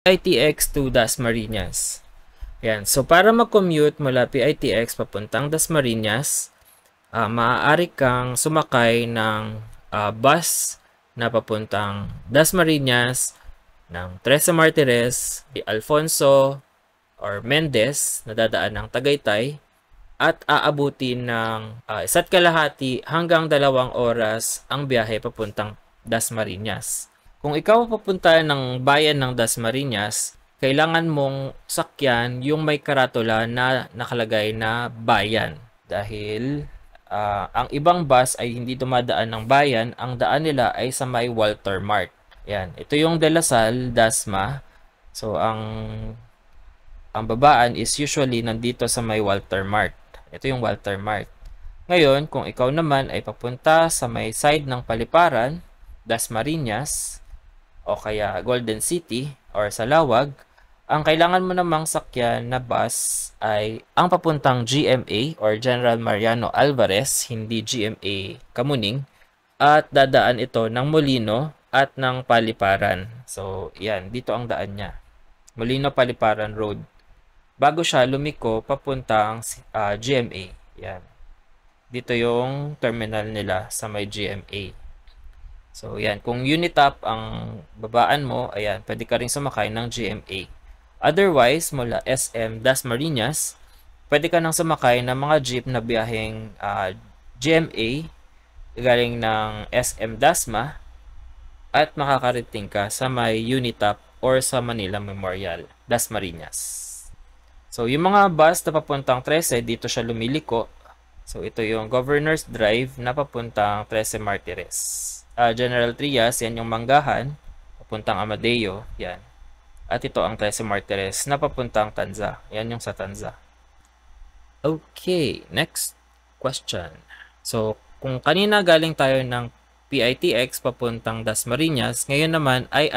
PITX to Dasmariñas. Yan. So, para mag-commute mula PITX papuntang Dasmariñas, maaari kang sumakay ng bus na papuntang Dasmariñas ng Teresa Martires, Alfonso, or Mendez na dadaan ng Tagaytay at aabutin ng 1.5 hanggang 2 oras ang biyahe papuntang Dasmariñas. Kung ikaw papunta ng bayan ng Dasmariñas, kailangan mong sakyan yung may karatula na nakalagay na bayan. Dahil ang ibang bus ay hindi dumadaan ng bayan, ang daan nila ay sa may Walter Mart. Yan, ito yung De La Salle, Dasma. So, ang babaan is usually nandito sa may Walter Mart. Ito yung Walter Mart. Ngayon, kung ikaw naman ay papunta sa may side ng Paliparan, Dasmariñas, o kaya Golden City or Salawag, ang kailangan mo namang sakyan na bus ay ang papuntang GMA or General Mariano Alvarez, hindi GMA Kamuning, at dadaan ito ng Molino at ng Paliparan. So, yan, dito ang daan niya. Molino Paliparan Road. Bago siya lumiko papuntang GMA. Yan. Dito yung terminal nila sa may GMA. So, yan. Kung Unitap ang babaan mo, ayan, pwede ka rin sumakay ng GMA. Otherwise, mula SM Dasmariñas, pwede ka nang sumakay ng mga jeep na biyaheng GMA galing ng SM Dasma at makakarating ka sa may Unitap or sa Manila Memorial, Dasmariñas. So, yung mga bus na papuntang 13, dito siya lumiliko. So, ito yung Governor's Drive na papuntang 13 Martires. General Trias, yan yung Manggahan, papuntang Amadeo, yan. At ito ang 13 Martires na papuntang Tanza. Yan yung sa Tanza. Okay, next question. So, kung kanina galing tayo ng PITX papuntang Dasmariñas, ngayon naman ay